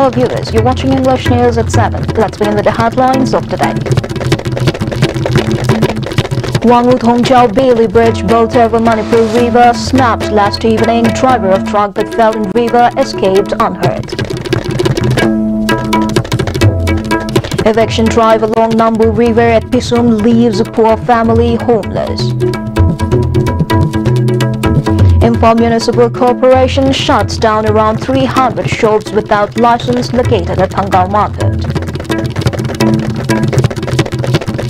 our viewers, you're watching English News at 7. Let's begin with the headlines of the day. Wangu Bailey Bridge built over Manipur River snapped last evening. Driver of truck that fell in river escaped unhurt. Eviction drive along Nambu River at Pisum leaves a poor family homeless. Imphal Municipal Corporation shuts down around 300 shops without license located at Angal Market.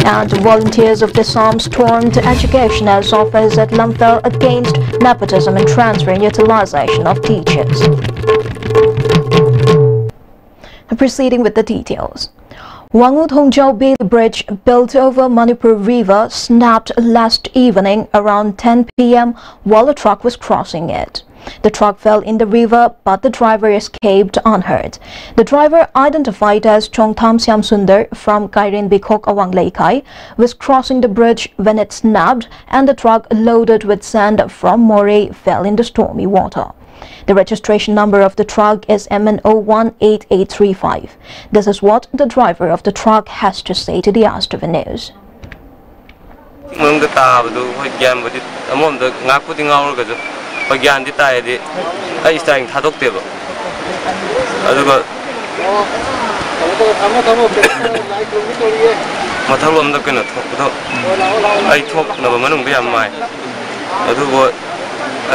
And volunteers of Disarm stormed Educational's office at Lamphel against nepotism and transfer and utilization of teachers. Proceeding with the details. Wangu Bailey Bridge built over Manipur River snapped last evening around 10 p.m. while a truck was crossing it. The truck fell in the river, but the driver escaped unhurt. The driver, identified as Chongtham Siam Sundar from Kairin Bikok Awang Laikai, was crossing the bridge when it snapped and the truck loaded with sand from Moray fell in the stormy water. The registration number of the truck is MN018835. This is what the driver of the truck has to say to the Astava News.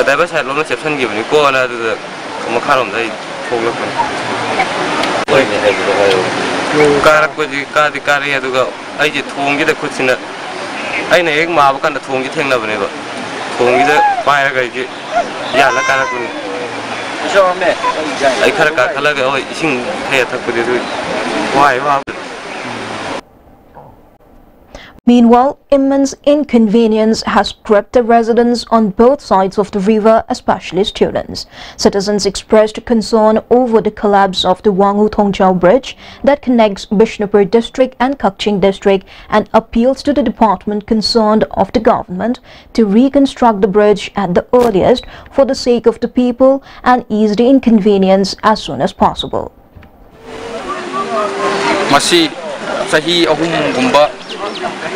Diver side long reception given you go on the Makaram they told the carrier to go. I did Tongi the Kutsina. I know Mark and the Tongi thing of never. Tongi the fire guy. Yala Karakun. I can't sing theatre with it. Why? Meanwhile, immense inconvenience has gripped the residents on both sides of the river, especially students. Citizens expressed concern over the collapse of the Wangu Bridge that connects Bishnupur district and Kakching district and appeals to the department concerned of the government to reconstruct the bridge at the earliest for the sake of the people and ease the inconvenience as soon as possible.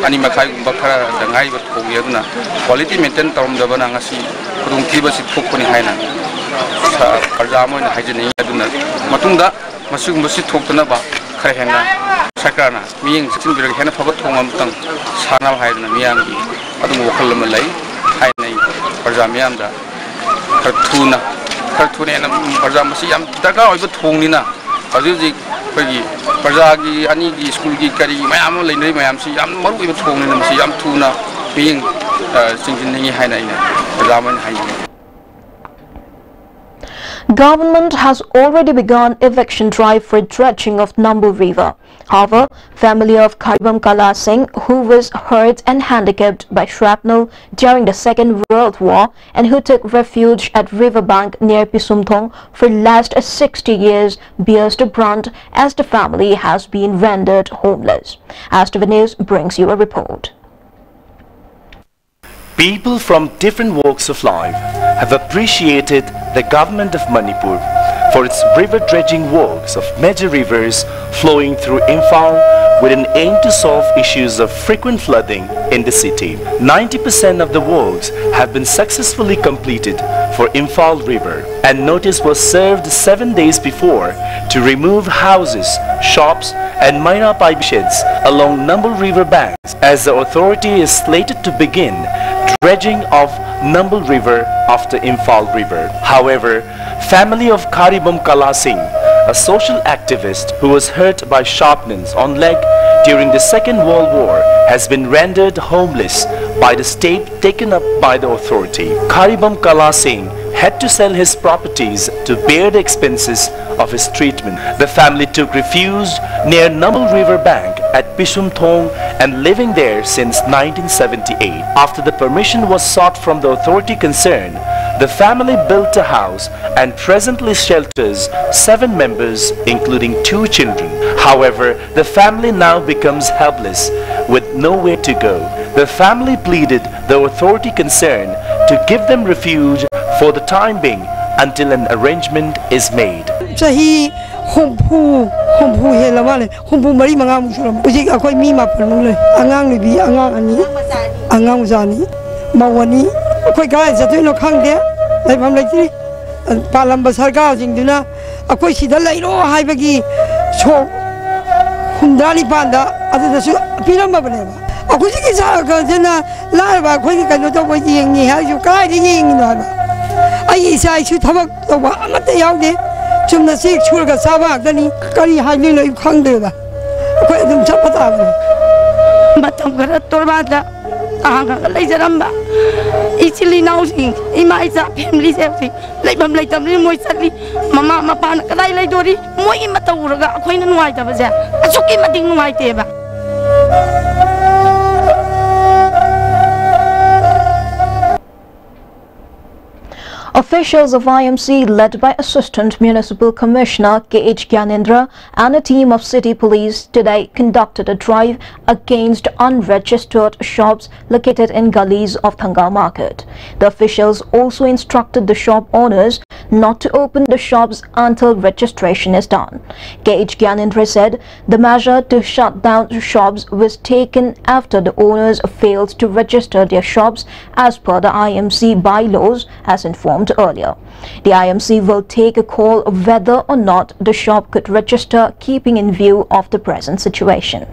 Ani makai bakara dangai bat kogiaduna quality maintain tarum dabana ngasi kudung kiba sit thokpani haina sa karjamo na hajani aduna matungda masug masit thoktana ba khare hena sakrana miyeng sitin birag hena phabat thongam tang sana haidna miyang gi adum wakal malai hainai karjamiam da kharthuna na karjamasi yam daga oiba thongnina ajuji pagi Parjagi, Anigi, school Kari, Mayam, Lady Mayam, Yam, Maru, Tone, Yam Tuna, being singing Haina, Raman Haina. Government has already begun eviction drive for dredging of Nambu River. However, family of Karibam Kala Singh, who was hurt and handicapped by shrapnel during the Second World War and who took refuge at riverbank near Pisumthong for last 60 years, bears the brunt as the family has been rendered homeless. Astava News brings you a report. People from different walks of life have appreciated the government of Manipur for its river dredging works of major rivers flowing through Imphal with an aim to solve issues of frequent flooding in the city. 90% of the works have been successfully completed for Imphal River, and notice was served 7 days before to remove houses, shops and minor pipe sheds along Nambu River banks as the authority is slated to begin dredging of Nambu River after Imphal River. However, family of Karibam Kala Singh, a social activist who was hurt by sharpness on leg during the Second World War, has been rendered homeless by the state taken up by the authority. Karibam Kala Singh had to sell his properties to bear the expenses of his treatment. The family took refuge near Nambu River bank at Pisumthong and living there since 1978. After the permission was sought from the authority concerned, the family built a house and presently shelters 7 members including 2 children. However, the family now becomes helpless with nowhere to go. The family pleaded the authority concerned to give them refuge for the time being until an arrangement is made. Chahi humpu hela male humpu mari manga musulam uji akoi mi ma panule angang ni bi angang ani angang zani mawani akoi ga za tuino khangde lai pham lai ti palam ba sarkar jing duna akoi sida lai ro hai bagi so humdani panda adu su piram ba bane ba akoi ji sa ka jena la ba khoi ki kanu to ko ying ni ha ju kai ri ying no ba ai sai su thabak to ba amata yaude chumna sik churga sabak dani kari haili lai khangde ba ko edum chapata ba matam gara torba da anga lai jaramba ichili nausi ima isa family safety lai bam lai tamri moi satli mama mapa na kadai lai dori moi mata uraga khoina nuai ta ba ja asuki mating nuai te ba Officials of IMC, led by Assistant Municipal Commissioner K.H. Gyanendra and a team of city police, today conducted a drive against unregistered shops located in gullies of Thangal Market. The officials also instructed the shop owners not to open the shops until registration is done. K.H. Gyanendra said the measure to shut down shops was taken after the owners failed to register their shops as per the IMC bylaws, as informed earlier. The IMC will take a call whether or not the shop could register, keeping in view of the present situation.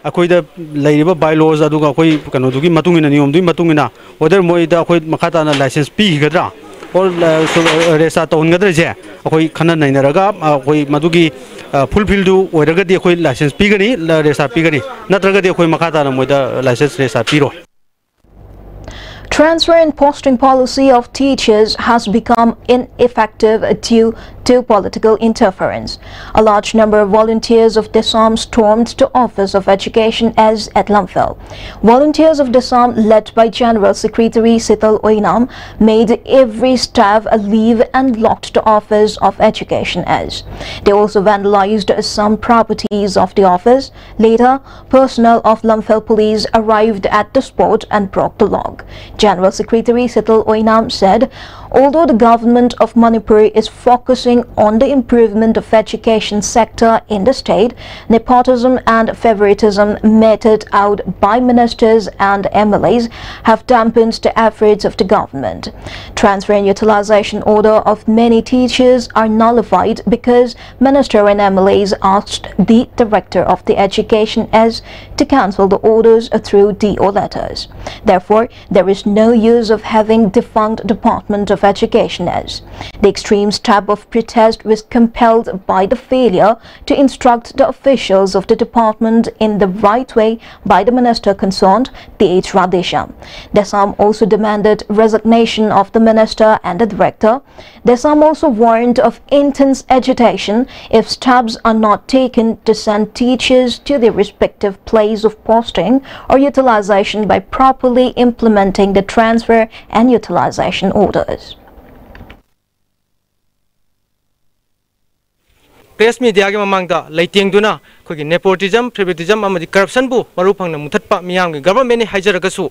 Akoi da laiba bylaws aduga akoi kano dugi matungina niyom dui matungina whether moi da akoi makata na license pi gadra or resa to ngadra je akoi khana nainaraga akoi madugi fulfill du oiraga di akoi license pi gani resa pi gani natraga di akoi makata na moi da license resa pi ro. Transfer and posting policy of teachers has become ineffective due to political interference. A large number of volunteers of Desam stormed to Office of Education as at Lamphel. Volunteers of Desam, led by General Secretary Sital Oinam, made every staff leave and locked the Office of Education as. They also vandalized some properties of the office. Later, personnel of Lamphel police arrived at the spot and broke the lock. General Secretary Sital Oinam said, although the government of Manipur is focusing on the improvement of education sector in the state, nepotism and favoritism meted out by ministers and MLAs have dampened the efforts of the government. Transfer and utilization order of many teachers are nullified because minister and MLAs asked the director of the education as to cancel the orders through DO letters. Therefore, there is no use of having defunct Department of Education as. The extreme step of protest was compelled by the failure to instruct the officials of the department in the right way by the minister concerned, T.H. Radesham. Desam also demanded resignation of the minister and the director. Desam also warned of intense agitation if steps are not taken to send teachers to their respective place of posting or utilization by properly implementing the transfer and utilization orders. Press media ke mamangda leiting duna khoi nepotism favoritism amadi corruption bu maru phangna muthatpa miyam ge government ni haijaragasu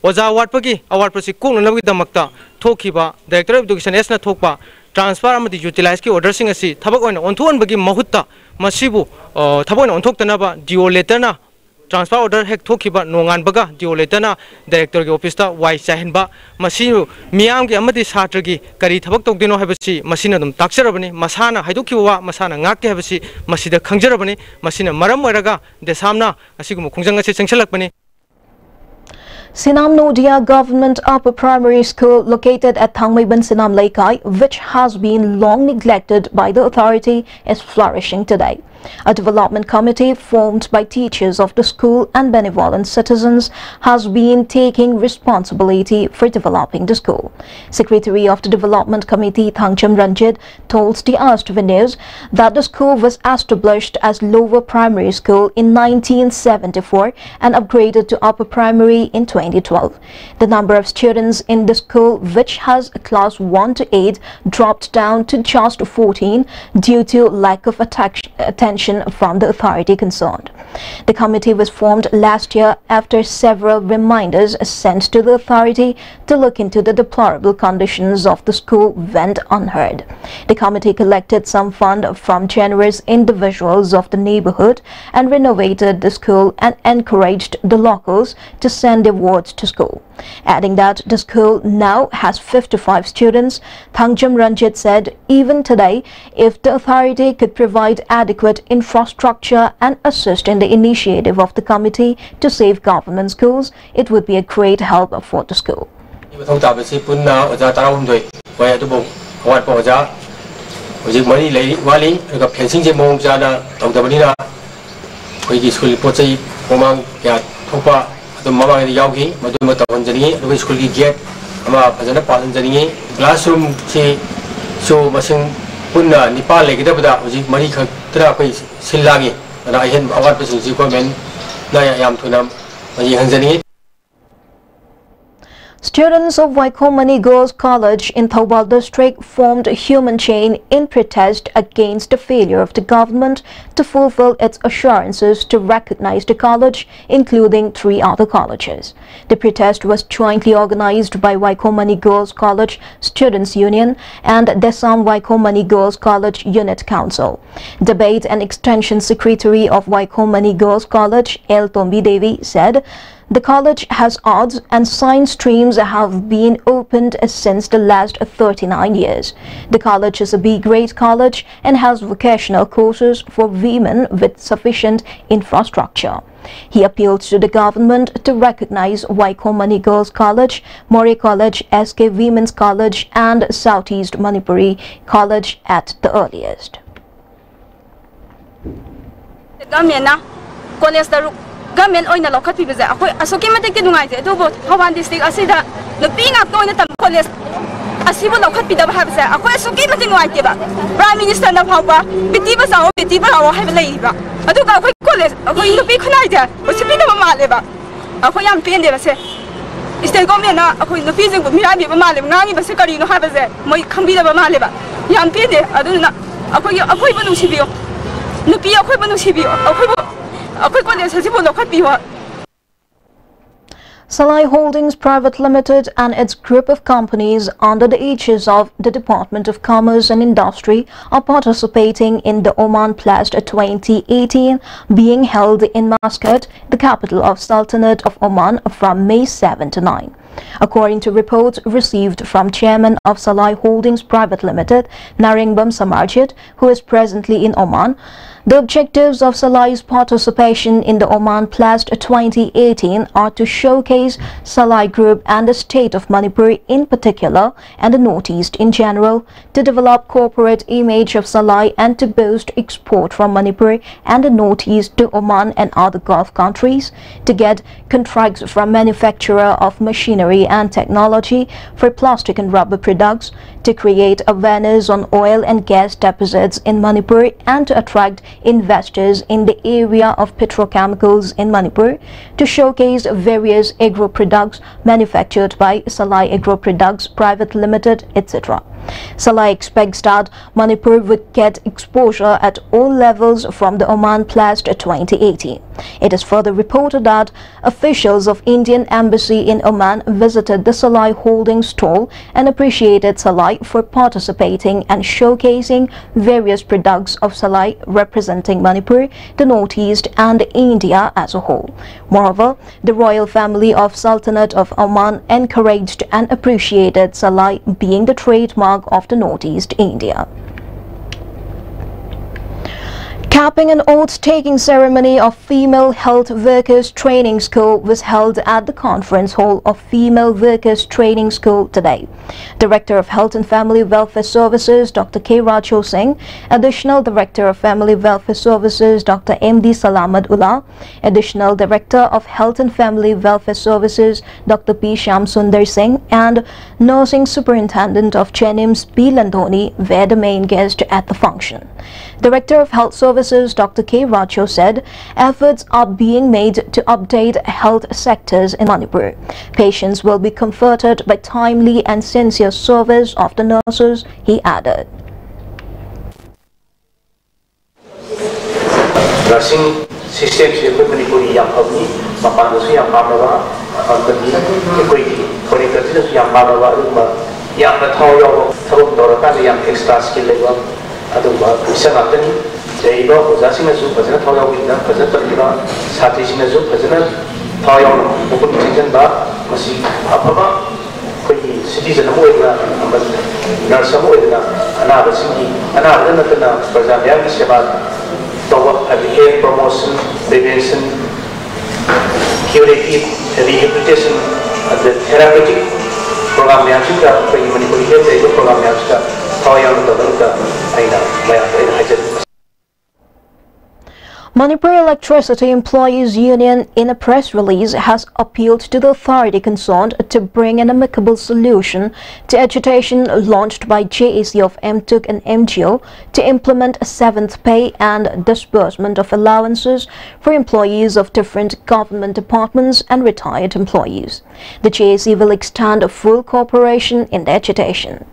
oja watpagi award pasi kong nabi damakta thokhiba director of education esna thokpa transfer amadi utilize ki order sing asi thabak oina onthon bagi mahutta masibu thabak oina onthokta ba dio letter na transfer order hek thokhiba nongan baga dio letter na director ge office ta wai chahin ba masiru miyam ge amadi satra gi kari thabak tokdino habasi masina dum takserabani masana haidokhiwa masana ngak ke habasi masida khangjarabani masina maram oiraga desamna asigum khongjang ase chengsalakpani. Sinam Nodia Government Upper Primary School, located at Thangmaiban Sinam Laikai, which has been long neglected by the authority, is flourishing today. A development committee formed by teachers of the school and benevolent citizens has been taking responsibility for developing the school. Secretary of the Development Committee, Thangcham Ranjit, told the Astava News that the school was established as lower primary school in 1974 and upgraded to upper primary in 20. 2012. The number of students in the school, which has class 1 to 8, dropped down to just 14 due to lack of attention from the authority concerned. The committee was formed last year after several reminders sent to the authority to look into the deplorable conditions of the school went unheard. The committee collected some fund from generous individuals of the neighborhood and renovated the school and encouraged the locals to send their wards to school. Adding that the school now has 55 students, Thangjam Ranjit said even today, if the authority could provide adequate infrastructure and assist in the initiative of the committee to save government schools, it would be a great help for the school. School gate, classroom so masing punna nipa legida bada ujik mari khatra koi silagi na ahen awat pasing ji ko men na yam thunam maji hanjani. Students of Waikomani Girls College in Thoubal district formed a human chain in protest against the failure of the government to fulfill its assurances to recognize the college, including 3 other colleges. The protest was jointly organized by Waikomani Girls College Students Union and Desam Waikomani Girls College Unit Council. Debate and Extension Secretary of Waikomani Girls College, L. Tombi Devi, said the college has arts and science streams have been opened since the last 39 years. The college is a B-grade college and has vocational courses for women with sufficient infrastructure. He appealed to the government to recognize Waikomani Girls College, More College, SK Women's College and Southeast Manipuri College at the earliest. Government oina lokat pibe za akoi asoki mate ke dungai je dobo Hawan district asida no pinga to ina tam college asibo lokat pida ba sa akoi asoki mate ngai ke ba prime minister na phaba biti ba sawo biti ba rawo hai lai ba adu ka akoi college akoi no pi khunai ja osipi na ba male ba akoi yam pen de ba se state government na akoi no pi jing bu mirai ba male ngangi ba se kari no ha ba ze moi khambi da ba male ba yam pen de adu na akoi ba nu sibiyo no pi akoi ba nu sibiyo Salai Holdings Private Limited and its group of companies under the aegis of the Department of Commerce and Industry are participating in the Oman Plast 2018 being held in Muscat, the capital of Sultanate of Oman, from May 7 to 9. According to reports received from Chairman of Salai Holdings Private Limited, Naringbam Samarjit, who is presently in Oman, the objectives of Salai's participation in the Oman Plast 2018 are to showcase Salai Group and the state of Manipur in particular and the Northeast in general, to develop corporate image of Salai and to boost export from Manipur and the Northeast to Oman and other Gulf countries, to get contracts from manufacturer of machinery and technology for plastic and rubber products, to create awareness on oil and gas deposits in Manipur and to attract investors in the area of petrochemicals in Manipur, to showcase various agro products manufactured by Salai Agro Products Private Limited, etc. Salai expects that Manipur would get exposure at all levels from the Oman Plast 2018. It is further reported that officials of Indian Embassy in Oman visited the Salai Holdings stall and appreciated Salai for participating and showcasing various products of Salai representing Manipur, the Northeast and India as a whole. Moreover, the royal family of Sultanate of Oman encouraged and appreciated Salai being the trademark of the Northeast India. Capping an oath-taking ceremony of Female Health Workers Training School was held at the Conference Hall of Female Workers Training School today. Director of Health and Family Welfare Services, Dr. K. Rajo Singh, Additional Director of Family Welfare Services, Dr. M.D. Salamat Ullah, Additional Director of Health and Family Welfare Services, Dr. P. Shyam Sundar Singh, and Nursing Superintendent of Chenims, P. Landhoni, were the main guests at the function. Director of Health Services Dr. K. Racho said efforts are being made to update health sectors in Manipur. Patients will be comforted by timely and sincere service of the nurses, he added. Nursing system se ko Manipuri yang habni mapan su yang pamaba bagi koi koi kerja su yang pamaba rumah yang tahu yang tahu dorkan yang extra skill level adu bisa ngaten jadi bawa usaha sih nasu pasal tahu yang kita pasal terlibat satu sih nasu pasal tahu yang bukan macam bah masih apa bah koi citizen mu itu na nurse mu itu na anak bersih anak ada nak na pasal yang siapa tahu health promotion, prevention, curative rehabilitation, ada therapeutic program yang juga bagi Manipur health itu program yang juga tahu yang betul aina banyak hajar. Manipur Electricity Employees Union, in a press release, has appealed to the authority concerned to bring an amicable solution to agitation launched by JAC of MTUC and MGO to implement a 7th pay and disbursement of allowances for employees of different government departments and retired employees. The JAC will extend full cooperation in the agitation.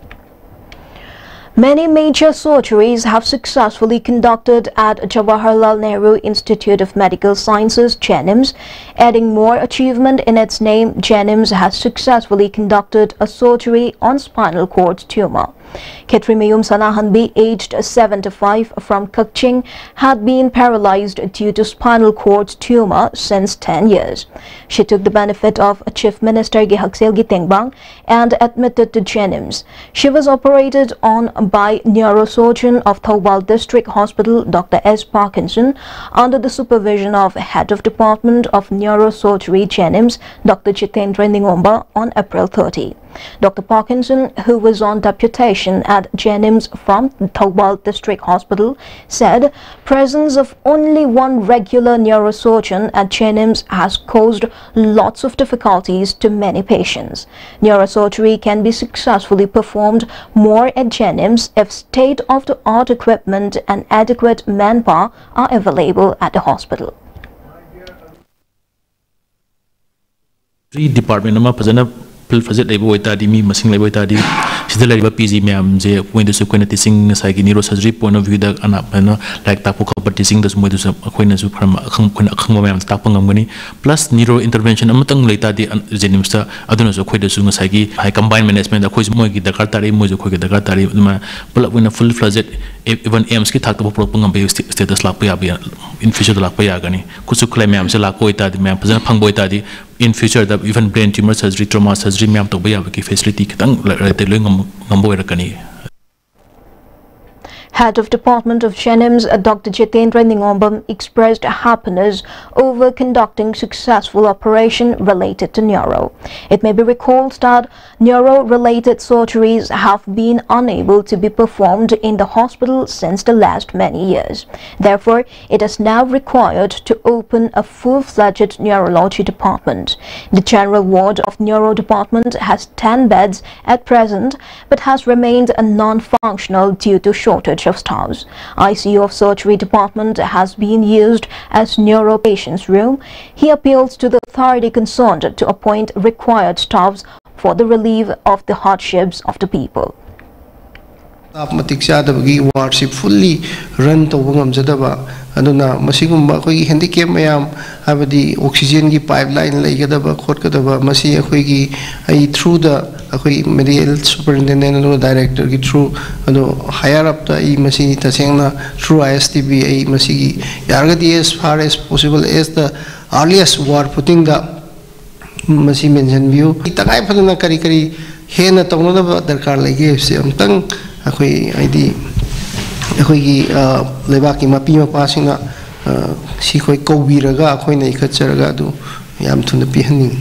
Many major surgeries have successfully conducted at Jawaharlal Nehru Institute of Medical Sciences, JANIMS. Adding more achievement in its name, JANIMS has successfully conducted a surgery on spinal cord tumor. Ketrimayum Sanahanbi, aged 75, from Kukching, had been paralyzed due to spinal cord tumor since 10 years. She took the benefit of Chief Minister Gihaksel Gitingbang and admitted to JANIMS. She was operated on by neurosurgeon of Thobal District Hospital, Dr. S. Parkinson, under the supervision of Head of Department of Neurosurgery JANIMS, Dr. Jitendra Ningomba, on April 30. Dr. Parkinson, who was on deputation at JANIMS from Thobal District Hospital, said presence of only one regular neurosurgeon at JANIMS has caused lots of difficulties to many patients. Neurosurgery can be successfully performed more at JANIMS if state-of-the-art equipment and adequate manpower are available at the hospital. Department Fazit labor tadi mi masing labor tadi sida lariba PG myam je point su koina teaching sai gi neurosurgery point of view da ana pana like ta ko teaching da sumoi du koina su pharma khang koina khang myam ta pangam gani plus neuro intervention amatang leita di jenims ta aduna su khoida su ngai gi high combined management da khoi moi gi dakar tari moi ju khoi gi dakar tari ma pula wina full fledged even aims ki thak ta pro pangam be status lak pa ya in future lak pa ya gani kusu claim myam se lak koi ta di myam phajana phang boi ta di in future the even brain tumor surgery trauma surgery myam to ba ki facility kitang rate lo ngamboi rakani. Head of Department of JANIMS, Dr. Jitendra Ningombam, expressed happiness over conducting successful operation related to neuro. It may be recalled that neuro-related surgeries have been unable to be performed in the hospital since the last many years. Therefore, it is now required to open a full-fledged neurology department. The general ward of neuro department has 10 beds at present, but has remained non-functional due to shortage of staffs. ICU of surgery department has been used as neuro patients room. He appeals to the authority concerned to appoint required staffs for the relief of the hardships of the people. Wardship fully run to Jadaba, Aduna, Masigumba, handicap mayam, have the oxygen pipeline like Gadaba, Kotkadaba, Masia Huigi, through the medical superintendent director, through higher up the Masi Tasena, through ISTB, a Masigi, Yargadi as far as possible as the earliest ward putting the Masi mentioned view. Itakai Padana Karikari, Hena Tonova, the Carla gave some tongue. ID Lebaki Mapima passing up Sikoi Kobiraga, Koina Kacharaga do Yam to the Pihaning.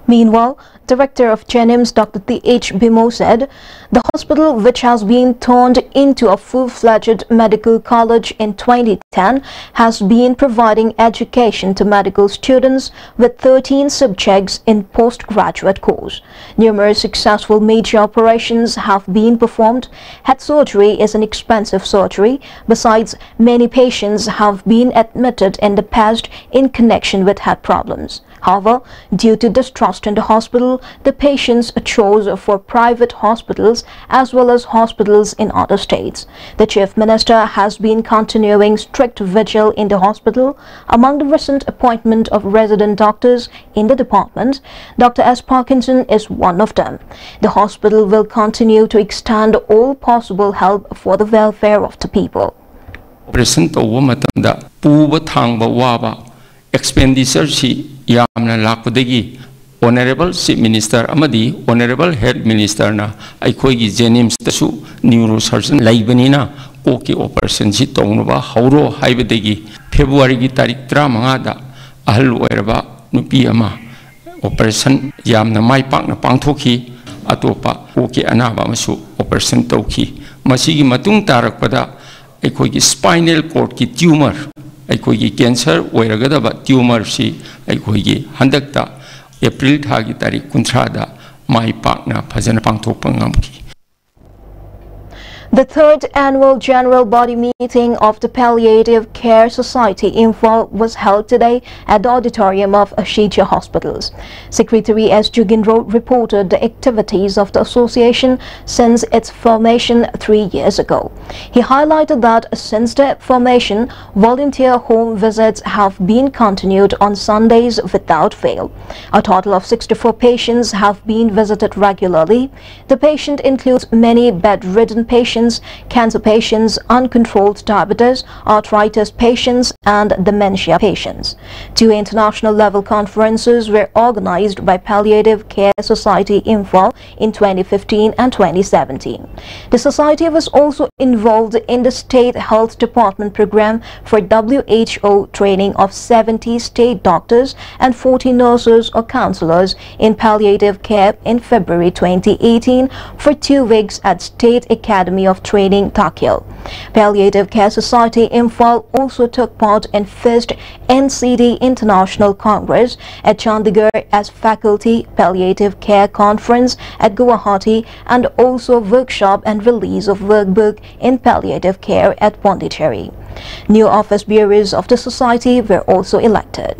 Meanwhile, Director of Jenims, Dr. T.H. Bimo, said the hospital, which has been turned into a full-fledged medical college in 2010, has been providing education to medical students with 13 subjects in postgraduate course. Numerous successful major operations have been performed. Head surgery is an expensive surgery. Besides, many patients have been admitted in the past in connection with head problems. However, due to distrust in the hospital, the patients chose for private hospitals as well as hospitals in other states. The Chief Minister has been continuing strict vigil in the hospital. Among the recent appointment of resident doctors in the department, Dr. S. Parkinson is one of them. The hospital will continue to extend all possible help for the welfare of the people. Expenditure yamna lakudegi Honorable Chief Minister amadi Honorable Health Minister na aikoigi Jenims tasu neurosurgeon laibanina koki operation si tongnuba hauro haibadegi February gi tarik 35 da ahal oiraba nupi ama operation yamna mai pakna pangthoki atopa koki anaba masu operation tauki masigi matung tarakpada aikoigi spinal cord ki tumor aikoigi cancer oiragadaba tumor si aikoigi handakta April thagi tarik 30 da mai pakna phajana pangthokpa ngamki. The third annual General Body Meeting of the Palliative Care Society Info was held today at the auditorium of Ashija Hospitals. Secretary S. Jugindro reported the activities of the association since its formation 3 years ago. He highlighted that since the formation, volunteer home visits have been continued on Sundays without fail. A total of 64 patients have been visited regularly. The patient includes many bedridden patients, cancer patients, uncontrolled diabetes, arthritis patients, and dementia patients. 2 international level conferences were organized by Palliative Care Society Info in 2015 and 2017. The society was also involved in the State Health Department program for WHO training of 70 state doctors and 40 nurses or counselors in palliative care in February 2018 for 2 weeks at State Academy of Training, Takil. Palliative Care Society Imphal also took part in 1st NCD International Congress at Chandigarh as Faculty Palliative Care Conference at Guwahati, and also workshop and release of workbook in palliative care at Pondicherry. New office bearers of the society were also elected.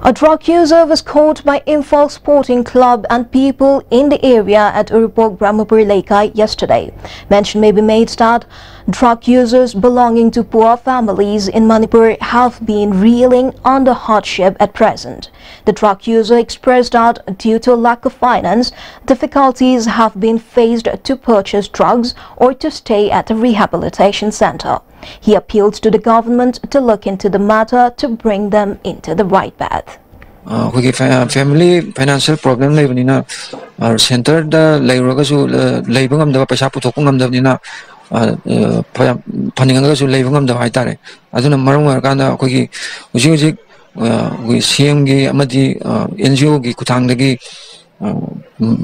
A drug user was caught by Imphal Sporting Club and people in the area at Urupok Brahmapur Laikai yesterday. Mention may be made that drug users belonging to poor families in Manipur have been reeling under hardship at present. The drug user expressed that due to lack of finance, difficulties have been faced to purchase drugs or to stay at a rehabilitation center. He appealed to the government to look into the matter to bring them into the right path. Family financial problem lebanina center da layragasu laybangam da paisa puthokungam da nina phaningagasu laybangam da haitare aduna marum kana kogi uji we CM gi amadi NGO gi kuthangdagi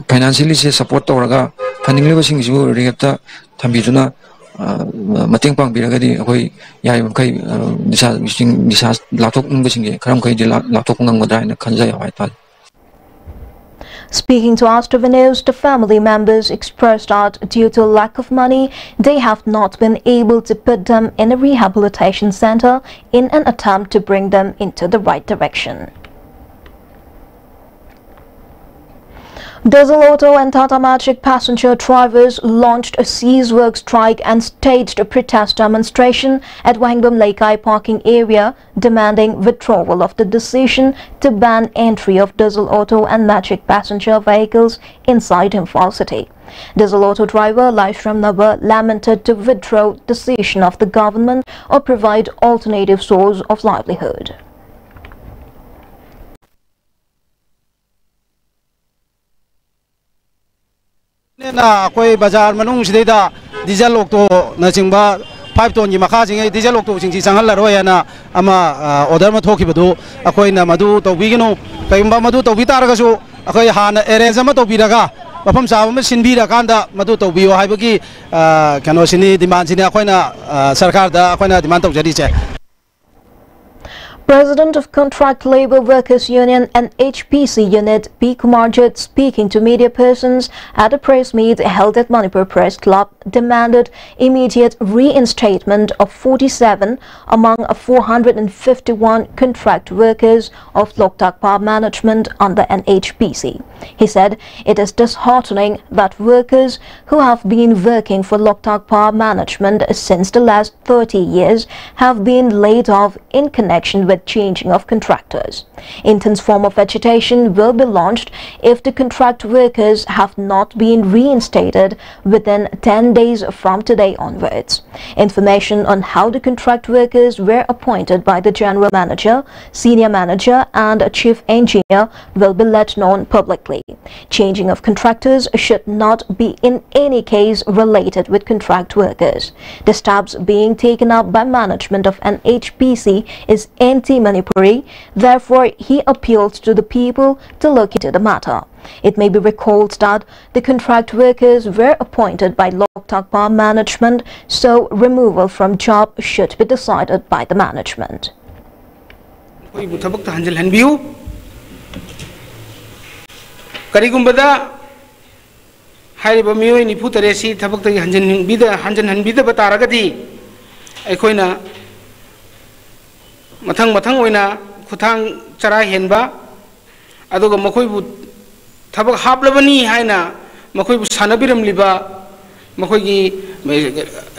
financially support tawraga funding lebasing ju rigata thambiduna mating pang biragadi akoi yai kai nisa laptop ngbasing karam kai laptop ngamgodra na khanjai haital. Speaking to Astro News, the family members expressed that due to lack of money, they have not been able to put them in a rehabilitation center in an attempt to bring them into the right direction. Diesel Auto and Tata Magic passenger drivers launched a cease work strike and staged a protest demonstration at Wangbam Laikai parking area, demanding withdrawal of the decision to ban entry of Diesel Auto and Magic passenger vehicles inside Imphal city. Diesel Auto driver Laishram Nabar lamented to withdraw decision of the government or provide alternative source of livelihood. Na koi bazar manung sideda diesel okto na chingba 5 ton gi makha jingai diesel okto chingji changal la roya na ama order ma thoki badu akoi na madu tawbi gino kaimba madu tawbi tar ga su अखोई हान arrange अमा तौबिरगा मफम चाब अमा सिनबिरकांदा मदु तौबियो हाइबगी कनोसिनी demand सिनी अखोइना सरकार दा अखोइना demand तौजरीचे President of Contract Labour Workers Union and HPC unit P. Kumarjit, speaking to media persons at a press meet held at Manipur Press Club, demanded immediate reinstatement of 47 among 451 contract workers of Loktak Power Management under an HPC. He said it is disheartening that workers who have been working for Loktak Power Management since the last 30 years have been laid off in connection with changing of contractors. Intense form of agitation will be launched if the contract workers have not been reinstated within 10 days from today onwards. Information on how the contract workers were appointed by the general manager, senior manager and chief engineer will be let known publicly. Changing of contractors should not be in any case related with contract workers. The steps being taken up by management of an HPC is anti-Manipuri. Therefore, he appeals to the people to look into the matter. It may be recalled that the contract workers were appointed by Loktak Power Management, so removal from job should be decided by the management. Karigumbada Hariba Mio ni Putaresi, Tabak Hanjan Bida, Hanjan and Bida Bataragati, Equina Matang Wina, Kutang Chara Henba, Adoga Makoibu Tabak Hablabani Haina, Makoibu Sanabiram Liba, Makogi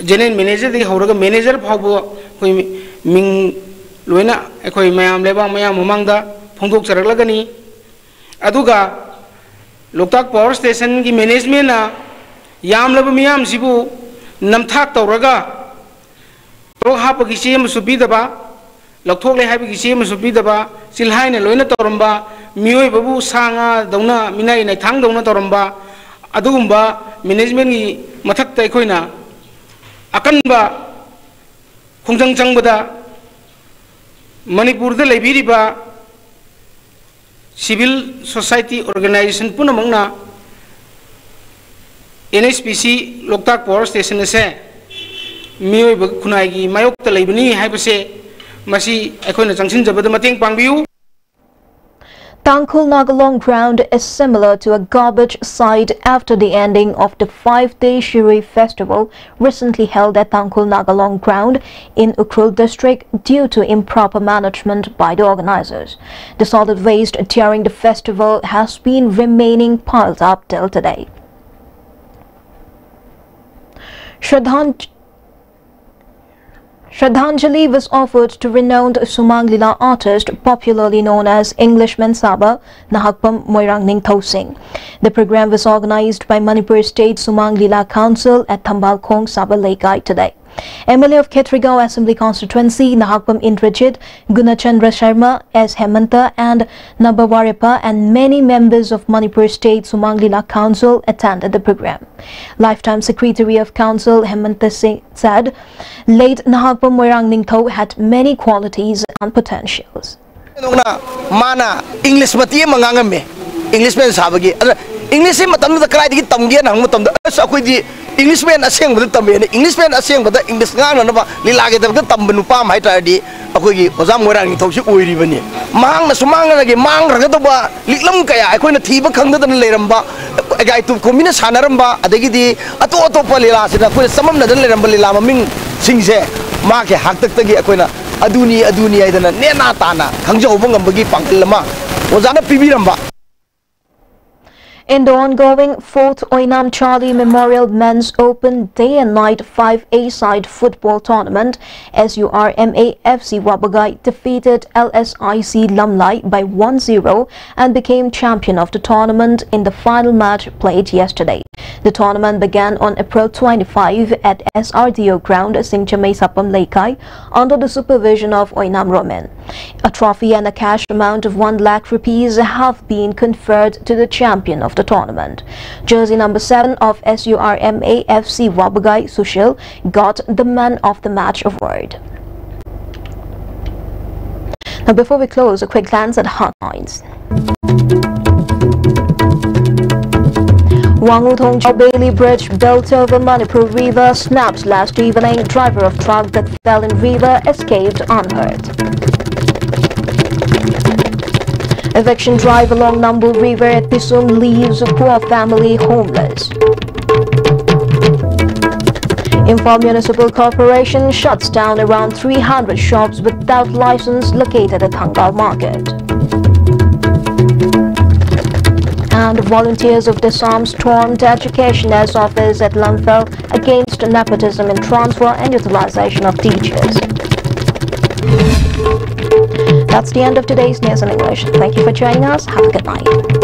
General Manager, the Horaga Manager Pabo, Ming Luena, Equi Mayam Leba Mayam Mumanga, Pondok Saragani, Aduga. Loktak Power Station की management ना याम लब मियाम सिबु नमथाक तौरगा तो हाप किसी में सुबी दबा लक्थोक ले हाप किसी में सुबी दबा सिलहाई ने लोइना तौरंबा मियोई बबू सांगा दौना मिनाई ने थांग दौना तौरंबा अदुगुम्बा मैनेजमेंट की मथक तय कोई ना अकन्बा खुंजंग चंगबदा मणिपुर दे लेबिरिबा Civil Society Organization puna mangna NHPC Loktak Power Station se mioi khunai gi mayok ta leibani haibase masi akhona changsin jabada mateng pangbiu. Tangkhul Nagalong ground is similar to a garbage site after the ending of the 5-day Shiri festival recently held at Tangkhul Nagalong ground in Ukhrul district due to improper management by the organizers. The solid waste during the festival has been remaining piled up till today. Shraddhanjali was offered to renowned Sumang Lila artist popularly known as Englishman Saba Nahakpam Moirang Ningtho Singh. The program was organized by Manipur State Sumang Lila Council at Thambalkhong Saba Laikai today. MLA of Khetrigao Assembly Constituency Nahakpam Indrajit, Gunachandra Sharma, S. Hemanta and Nabawarepa and many members of Manipur State Sumang Lila Council attended the program. Lifetime Secretary of Council Hemanta Singh said, late Nahakpam Moirang Ningtho had many qualities and potentials. Mana English mati mangangame Englishman sabagi English matam da krai di tamge nang matam da sakoi di Englishman aseng bada tambe Englishman aseng bada English ngang na ba lilage da tambenu pam hai ta di akoi gi ozam Moirang Ningtho si oiri bani mang na sumang na gi mang raga da ba liklam kaya akoi na thiba khangda da leiramba gai tu komina sanaramba adagi di ato pa lila sina akoi samam na da leiramba lila maming singse ma ke hak tak tagi akoi na aduni aidana nena tana khangjo bangam bagi pangkalama ozana pibiramba. In the ongoing 4th Oinam Charlie Memorial Men's Open Day and Night 5A-side football tournament, SURMA FC Wabagai defeated LSIC Lamlai by 1-0 and became champion of the tournament in the final match played yesterday. The tournament began on April 25 at SRDO ground Singchamay Sapam Laikai under the supervision of Oinam Roman. A trophy and a cash amount of 1 lakh rupees have been conferred to the champion of the tournament. Jersey number 7 of SURMA FC Wabagai Sushil got the Man of the Match award. Now before we close, a quick glance at headlines. Wangutong Bailey Bridge built over Manipur River snapped last evening. Driver of truck that fell in river escaped unhurt. Eviction drive along Nambu River at Pisum leaves a poor family homeless. Imphal Municipal Corporation shuts down around 300 shops without license located at Hangal Market. And volunteers of Disarm stormed Educationer's office at Lamphel against nepotism in transfer and utilization of teachers. That's the end of today's news in English. Thank you for joining us. Have a good night.